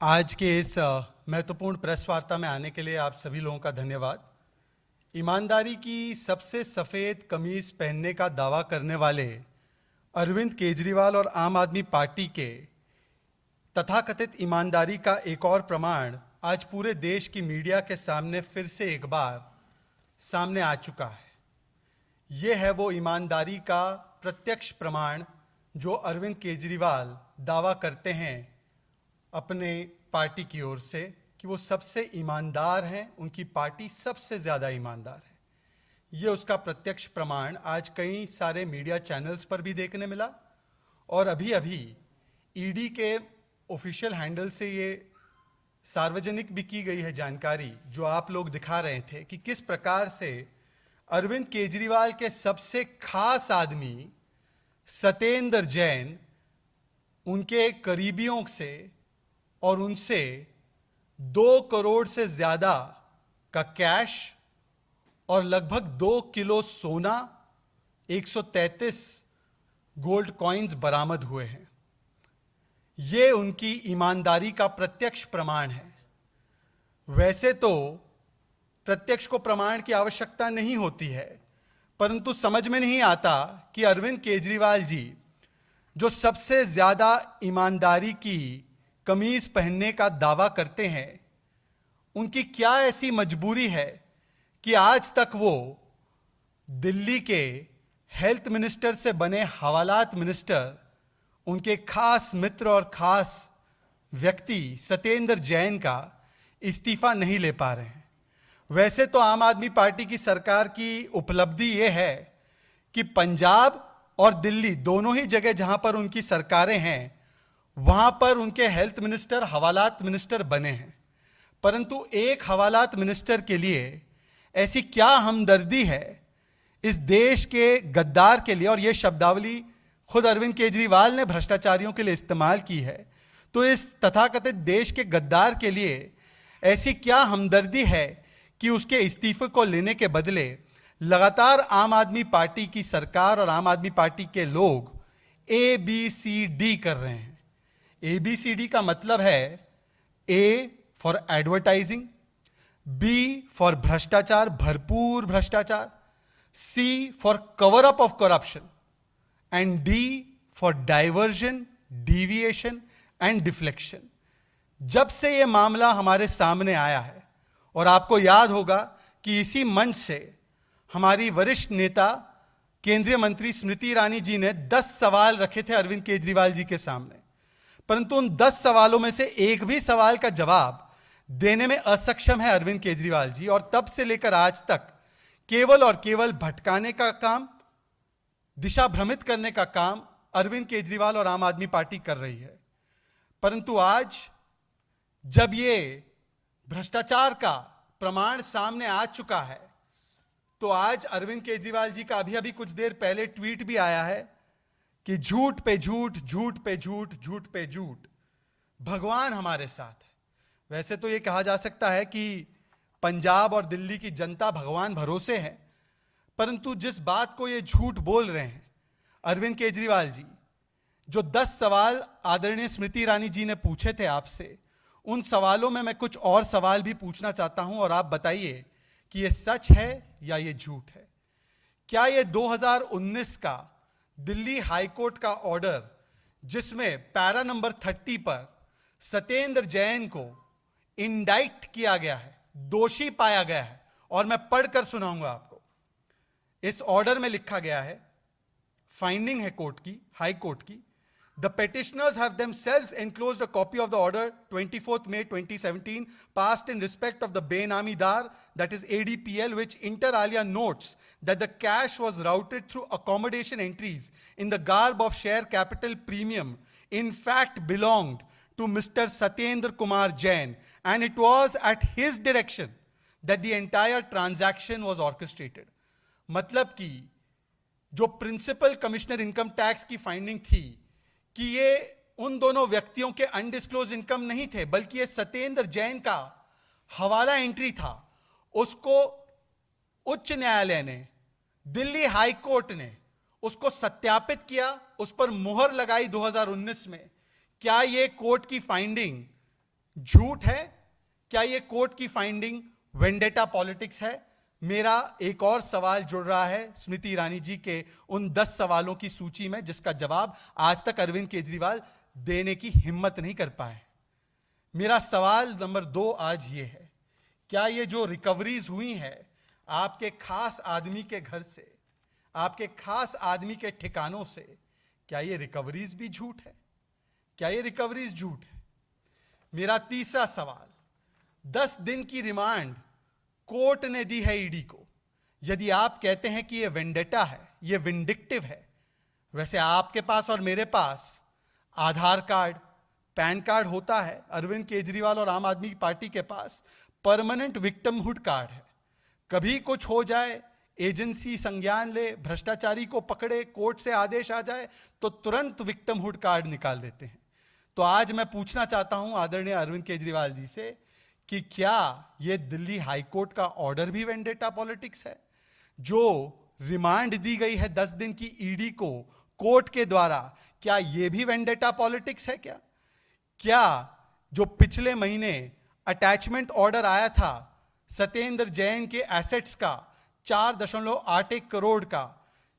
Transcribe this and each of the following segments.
आज के इस महत्वपूर्ण प्रेस वार्ता में आने के लिए आप सभी लोगों का धन्यवाद। ईमानदारी की सबसे सफ़ेद कमीज पहनने का दावा करने वाले अरविंद केजरीवाल और आम आदमी पार्टी के तथाकथित ईमानदारी का एक और प्रमाण आज पूरे देश की मीडिया के सामने फिर से एक बार सामने आ चुका है। ये है वो ईमानदारी का प्रत्यक्ष प्रमाण जो अरविंद केजरीवाल दावा करते हैं अपने पार्टी की ओर से कि वो सबसे ईमानदार हैं, उनकी पार्टी सबसे ज़्यादा ईमानदार है। ये उसका प्रत्यक्ष प्रमाण आज कई सारे मीडिया चैनल्स पर भी देखने मिला और अभी अभी ईडी के ऑफिशियल हैंडल से ये सार्वजनिक भी की गई है जानकारी जो आप लोग दिखा रहे थे कि किस प्रकार से अरविंद केजरीवाल के सबसे खास आदमी सत्येंद्र जैन उनके करीबियों से और उनसे 2 करोड़ से ज़्यादा का कैश और लगभग 2 किलो सोना, 133 गोल्ड कॉइन्स बरामद हुए हैं। ये उनकी ईमानदारी का प्रत्यक्ष प्रमाण है। वैसे तो प्रत्यक्ष को प्रमाण की आवश्यकता नहीं होती है, परंतु समझ में नहीं आता कि अरविंद केजरीवाल जी जो सबसे ज़्यादा ईमानदारी की कमीज पहनने का दावा करते हैं, उनकी क्या ऐसी मजबूरी है कि आज तक वो दिल्ली के हेल्थ मिनिस्टर से बने हवालात मिनिस्टर, उनके खास मित्र और खास व्यक्ति सत्येंद्र जैन का इस्तीफा नहीं ले पा रहे हैं। वैसे तो आम आदमी पार्टी की सरकार की उपलब्धि ये है कि पंजाब और दिल्ली दोनों ही जगह जहां पर उनकी सरकारें हैं वहां पर उनके हेल्थ मिनिस्टर हवालात मिनिस्टर बने हैं, परंतु एक हवालात मिनिस्टर के लिए ऐसी क्या हमदर्दी है इस देश के गद्दार के लिए, और यह शब्दावली खुद अरविंद केजरीवाल ने भ्रष्टाचारियों के लिए इस्तेमाल की है। तो इस तथाकथित देश के गद्दार के लिए ऐसी क्या हमदर्दी है कि उसके इस्तीफे को लेने के बदले लगातार आम आदमी पार्टी की सरकार और आम आदमी पार्टी के लोग ABCD कर रहे हैं। ABCD का मतलब है A for advertising, B for भ्रष्टाचार, भरपूर भ्रष्टाचार, C for cover up of corruption and D for diversion, deviation and deflection. जब से यह मामला हमारे सामने आया है, और आपको याद होगा कि इसी मंच से हमारी वरिष्ठ नेता केंद्रीय मंत्री स्मृति ईरानी जी ने 10 सवाल रखे थे अरविंद केजरीवाल जी के सामने, परंतु उन 10 सवालों में से एक भी सवाल का जवाब देने में असक्षम है अरविंद केजरीवाल जी। और तब से लेकर आज तक केवल और केवल भटकाने का काम, दिशा भ्रमित करने का काम अरविंद केजरीवाल और आम आदमी पार्टी कर रही है। परंतु आज जब ये भ्रष्टाचार का प्रमाण सामने आ चुका है, तो आज अरविंद केजरीवाल जी का अभी अभी कुछ देर पहले ट्वीट भी आया है कि झूठ पे झूठ, झूठ पे झूठ, झूठ पे झूठ, भगवान हमारे साथ है। वैसे तो यह कहा जा सकता है कि पंजाब और दिल्ली की जनता भगवान भरोसे है, परंतु जिस बात को ये झूठ बोल रहे हैं अरविंद केजरीवाल जी, जो 10 सवाल आदरणीय स्मृति ईरानी जी ने पूछे थे आपसे, उन सवालों में मैं कुछ और सवाल भी पूछना चाहता हूं और आप बताइए कि ये सच है या ये झूठ है। क्या ये 2019 का दिल्ली हाईकोर्ट का ऑर्डर, जिसमें पैरा नंबर 30 पर सत्येंद्र जैन को इंडाइट किया गया है, दोषी पाया गया है, और मैं पढ़कर सुनाऊंगा आपको। इस ऑर्डर में लिखा गया है, फाइंडिंग है कोर्ट की, हाई कोर्ट की, The petitioners have themselves enclosed a copy of the order 24th May 2017 passed in respect of the Benami Dar, that is ADPL, which inter alia notes that the cash was routed through accommodation entries in the garb of share capital premium in fact belonged to Mr. Satyendra Kumar Jain, and it was at his direction that the entire transaction was orchestrated. मतलब कि जो principal commissioner income tax की finding थी कि ये उन दोनों व्यक्तियों के अनडिस्क्लोज इनकम नहीं थे, बल्कि ये सत्येंद्र जैन का हवाला एंट्री था, उसको उच्च न्यायालय ने, दिल्ली हाई कोर्ट ने उसको सत्यापित किया, उस पर मुहर लगाई 2019 में। क्या ये कोर्ट की फाइंडिंग झूठ है? क्या ये कोर्ट की फाइंडिंग वेंडेटा पॉलिटिक्स है? मेरा एक और सवाल जुड़ रहा है स्मृति ईरानी जी के उन 10 सवालों की सूची में, जिसका जवाब आज तक अरविंद केजरीवाल देने की हिम्मत नहीं कर पाए। मेरा सवाल नंबर 2 आज ये है, क्या ये जो रिकवरीज हुई है आपके खास आदमी के घर से, आपके खास आदमी के ठिकानों से, क्या ये रिकवरीज भी झूठ है? क्या ये रिकवरीज झूठ है? मेरा तीसरा सवाल, 10 दिन की रिमांड कोर्ट ने दी है ईडी को। यदि आप कहते हैं कि ये वेंडेटा है, ये विंडिक्टिव है, वैसे आपके पास और मेरे पास आधार कार्ड, पैन कार्ड होता है। अरविंद केजरीवाल और आम आदमी पार्टी के पास परमानेंट विक्टिमहुड कार्ड है। कभी कुछ हो जाए, एजेंसी संज्ञान ले, भ्रष्टाचारी को पकड़े, कोर्ट से आदेश आ जाए तो तुरंत विक्टिमहुड कार्ड निकाल देते हैं। तो आज मैं पूछना चाहता हूं आदरणीय अरविंद केजरीवाल जी से कि क्या यह दिल्ली हाईकोर्ट का ऑर्डर भी वेंडेटा पॉलिटिक्स है? जो रिमांड दी गई है 10 दिन की ईडी को कोर्ट के द्वारा, क्या यह भी वेंडेटा पॉलिटिक्स है? क्या जो पिछले महीने अटैचमेंट ऑर्डर आया था सत्येंद्र जैन के एसेट्स का 4.81 करोड़ का,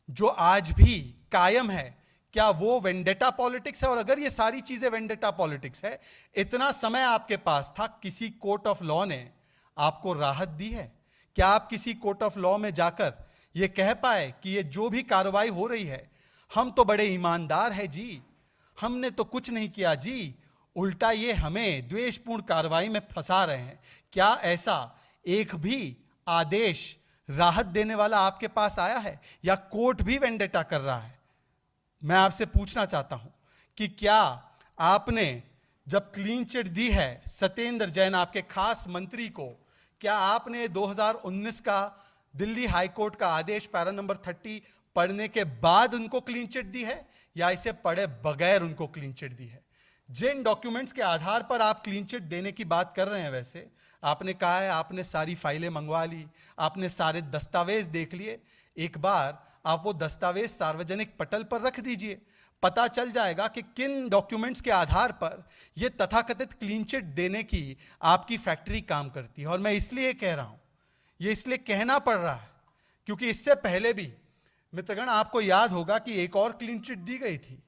जो आज भी कायम है, क्या वो वेंडेटा पॉलिटिक्स है? और अगर ये सारी चीजें वेंडेटा पॉलिटिक्स है, इतना समय आपके पास था, किसी कोर्ट ऑफ लॉ ने आपको राहत दी है? क्या आप किसी कोर्ट ऑफ लॉ में जाकर ये कह पाए कि ये जो भी कार्रवाई हो रही है, हम तो बड़े ईमानदार हैं जी, हमने तो कुछ नहीं किया जी, उल्टा ये हमें द्वेषपूर्ण कार्रवाई में फंसा रहे हैं? क्या ऐसा एक भी आदेश राहत देने वाला आपके पास आया है, या कोर्ट भी वेंडेटा कर रहा है? मैं आपसे पूछना चाहता हूं कि क्या आपने जब क्लीन चिट दी है सत्येंद्र जैन, आपके खास मंत्री को, क्या आपने 2019 का दिल्ली हाईकोर्ट का आदेश पैरा नंबर 30 पढ़ने के बाद उनको क्लीन चिट दी है, या इसे पढ़े बगैर उनको क्लीन चिट दी है? जिन डॉक्यूमेंट्स के आधार पर आप क्लीन चिट देने की बात कर रहे हैं, वैसे आपने कहा है आपने सारी फाइलें मंगवा ली, आपने सारे दस्तावेज देख लिए। एक बार आप वो दस्तावेज सार्वजनिक पटल पर रख दीजिए, पता चल जाएगा कि किन डॉक्यूमेंट्स के आधार पर ये तथाकथित क्लीन चिट देने की आपकी फैक्ट्री काम करती है। और मैं इसलिए कह रहा हूं, ये इसलिए कहना पड़ रहा है क्योंकि इससे पहले भी मित्रगण आपको याद होगा कि एक और क्लीन चिट दी गई थी।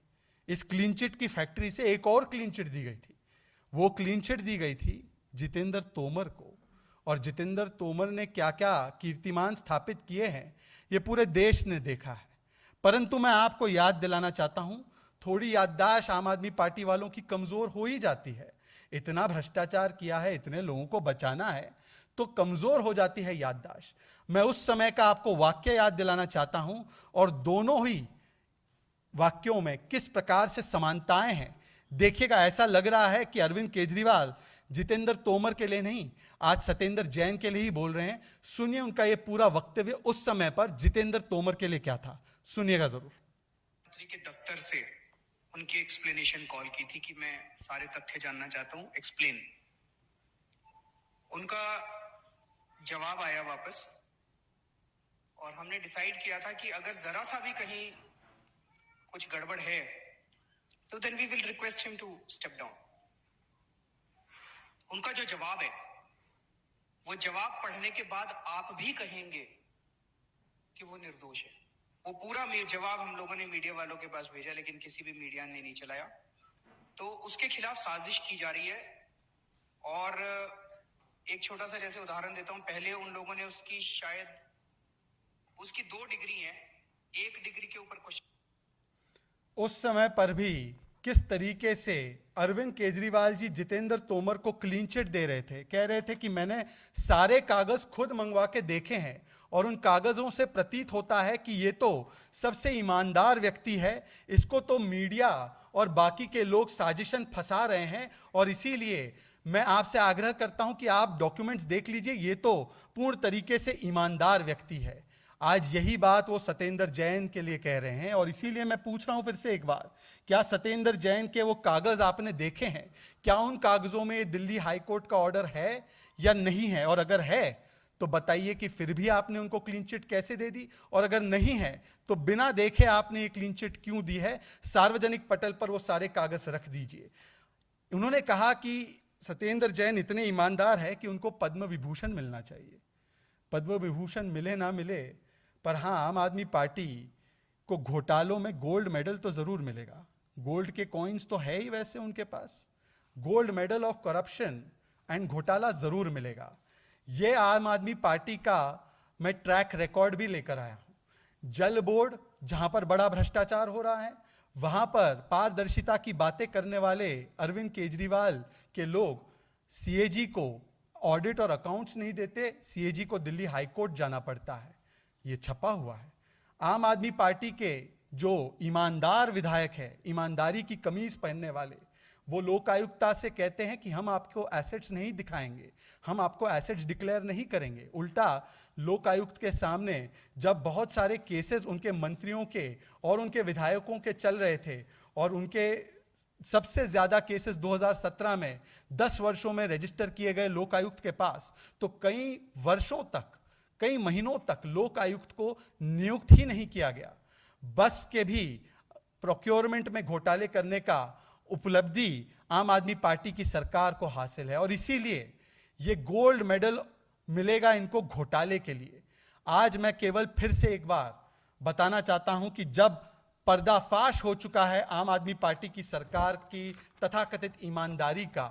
इस क्लीन चिट की फैक्ट्री से एक और क्लीन चिट दी गई थी। वो क्लीन चिट दी गई थी जितेंद्र तोमर को, और जितेंद्र तोमर ने क्या क्या कीर्तिमान स्थापित किए हैं ये पूरे देश ने देखा है। परंतु मैं आपको याद दिलाना चाहता हूं, थोड़ी याददाश्त आम आदमी पार्टी वालों की कमजोर हो ही जाती है। इतना भ्रष्टाचार किया है, इतने लोगों को बचाना है, तो कमजोर हो जाती है याददाश्त। मैं उस समय का आपको वाक्य याद दिलाना चाहता हूं, और दोनों ही वाक्यों में किस प्रकार से समानताएं हैं देखिएगा। ऐसा लग रहा है कि अरविंद केजरीवाल जितेंद्र तोमर के लिए नहीं, आज सत्येंद्र जैन के लिए ही बोल रहे हैं। सुनिए उनका यह पूरा वक्तव्य उस समय पर जितेंद्र तोमर के लिए क्या था, सुनिएगा जरूर। मंत्री के दफ्तर से उनकी एक्सप्लेनेशन कॉल की थी कि मैं सारे तथ्य जानना चाहता हूं, एक्सप्लेन। उनका जवाब आया वापस, और हमने डिसाइड किया था कि अगर जरा सा भी कहीं कुछ गड़बड़ है तो then we will request him to step down. उनका जो जवाब है, वो जवाब पढ़ने के बाद आप भी कहेंगे कि वो निर्दोष है। वो पूरा जवाब हम लोगों ने मीडिया वालों के पास भेजा, लेकिन किसी भी मीडिया ने नहीं चलाया। तो उसके खिलाफ साजिश की जा रही है। और एक छोटा सा जैसे उदाहरण देता हूं, पहले उन लोगों ने उसकी शायद उसकी 2 डिग्री है, 1 डिग्री के ऊपर क्वेश्चन। उस समय पर भी किस तरीके से अरविंद केजरीवाल जी जितेंद्र तोमर को क्लीन चिट दे रहे थे, कह रहे थे कि मैंने सारे कागज खुद मंगवा के देखे हैं और उन कागजों से प्रतीत होता है कि ये तो सबसे ईमानदार व्यक्ति है, इसको तो मीडिया और बाकी के लोग साजिशन फंसा रहे हैं, और इसीलिए मैं आपसे आग्रह करता हूं कि आप डॉक्यूमेंट्स देख लीजिए, ये तो पूर्ण तरीके से ईमानदार व्यक्ति है। आज यही बात वो सत्येंद्र जैन के लिए कह रहे हैं, और इसीलिए मैं पूछ रहा हूं फिर से एक बार, क्या सत्येंद्र जैन के वो कागज आपने देखे हैं? क्या उन कागजों में दिल्ली हाईकोर्ट का ऑर्डर है या नहीं है? और अगर है तो बताइए कि फिर भी आपने उनको क्लीन चिट कैसे दे दी, और अगर नहीं है तो बिना देखे आपने ये क्लीन चिट क्यों दी है? सार्वजनिक पटल पर वो सारे कागज रख दीजिए। उन्होंने कहा कि सत्येंद्र जैन इतने ईमानदार है कि उनको पद्म विभूषण मिलना चाहिए। पद्म विभूषण मिले ना मिले, पर हाँ, आम आदमी पार्टी को घोटालों में गोल्ड मेडल तो जरूर मिलेगा। गोल्ड के कॉइन्स तो है ही वैसे उनके पास, gold medal of corruption and घोटाला जरूर मिलेगा। ये आम आदमी पार्टी का मैं ट्रैक रिकॉर्ड भी लेकर आया हूं। जल बोर्ड, जहां पर बड़ा भ्रष्टाचार हो रहा है, वहां पर पारदर्शिता की बातें करने वाले अरविंद केजरीवाल के लोग सीएजी को ऑडिट और अकाउंट्स नहीं देते, सीएजी को दिल्ली हाईकोर्ट जाना पड़ता है। ये छपा हुआ है। आम आदमी पार्टी के जो ईमानदार विधायक है, ईमानदारी की कमीज पहनने वाले, वो लोकायुक्ता से कहते हैं कि हम आपको एसेट्स नहीं दिखाएंगे, हम आपको एसेट्स डिक्लेयर नहीं करेंगे। उल्टा लोकायुक्त के सामने जब बहुत सारे केसेस उनके मंत्रियों के और उनके विधायकों के चल रहे थे, और उनके सबसे ज्यादा केसेस 2017 में 10 वर्षों में रजिस्टर किए गए लोकायुक्त के पास, तो कई वर्षों तक, कई महीनों तक लोकायुक्त को नियुक्त ही नहीं किया गया। बस के भी प्रोक्योरमेंट में घोटाले करने का उपलब्धि आम आदमी पार्टी की सरकार को हासिल है, और इसीलिए ये गोल्ड मेडल मिलेगा इनको घोटाले के लिए। आज मैं केवल फिर से एक बार बताना चाहता हूं कि जब पर्दाफाश हो चुका है आम आदमी पार्टी की सरकार की तथाकथित ईमानदारी का,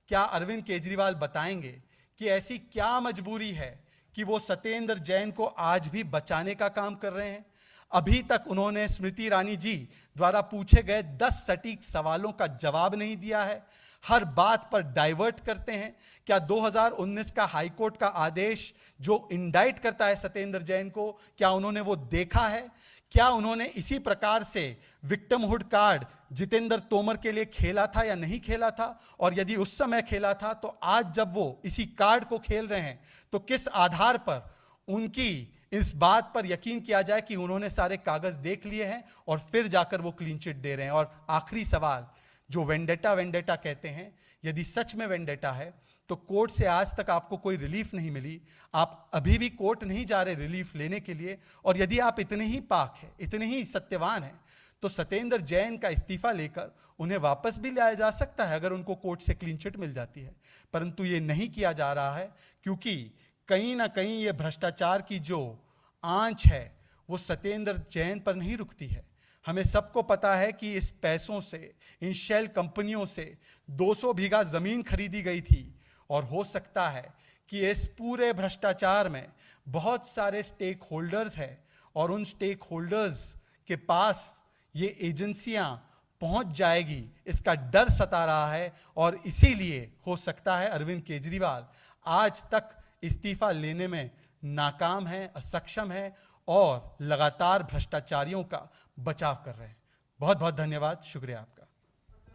क्या अरविंद केजरीवाल बताएंगे कि ऐसी क्या मजबूरी है कि वो सत्येंद्र जैन को आज भी बचाने का काम कर रहे हैं। अभी तक उन्होंने स्मृति ईरानी जी द्वारा पूछे गए 10 सटीक सवालों का जवाब नहीं दिया है। हर बात पर डाइवर्ट करते हैं। क्या 2019 का हाईकोर्ट का आदेश जो इंडाइट करता है सत्येंद्र जैन को, क्या उन्होंने वो देखा है? क्या उन्होंने इसी प्रकार से विक्टिमहुड कार्ड जितेंद्र तोमर के लिए खेला था या नहीं खेला था? और यदि उस समय खेला था, तो आज जब वो इसी कार्ड को खेल रहे हैं, तो किस आधार पर उनकी इस बात पर यकीन किया जाए कि उन्होंने सारे कागज देख लिए हैं और फिर जाकर वो क्लीन चिट दे रहे हैं? और आखिरी सवाल, जो वेंडेटा कहते हैं, यदि सच में वेंडेटा है तो कोर्ट से आज तक आपको कोई रिलीफ नहीं मिली, आप अभी भी कोर्ट नहीं जा रहे रिलीफ लेने के लिए, और यदि आप इतने ही पाक हैं, इतने ही सत्यवान हैं, तो सत्येंद्र जैन का इस्तीफा लेकर उन्हें वापस भी लाया जा सकता है अगर उनको कोर्ट से क्लीन चिट मिल जाती है। परंतु ये नहीं किया जा रहा है, क्योंकि कहीं ना कहीं ये भ्रष्टाचार की जो आंच है वो सत्येंद्र जैन पर नहीं रुकती है। हमें सबको पता है कि इस पैसों से, इन शेल कंपनियों से 200 बीघा जमीन खरीदी गई थी, और हो सकता है कि इस पूरे भ्रष्टाचार में बहुत सारे स्टेक होल्डर्स हैं, और उन स्टेक होल्डर्स के पास ये एजेंसियां पहुंच जाएगी, इसका डर सता रहा है। और इसीलिए हो सकता है अरविंद केजरीवाल आज तक इस्तीफा लेने में नाकाम है, असक्षम है, और लगातार भ्रष्टाचारियों का बचाव कर रहे हैं। बहुत बहुत धन्यवाद, शुक्रिया आपका।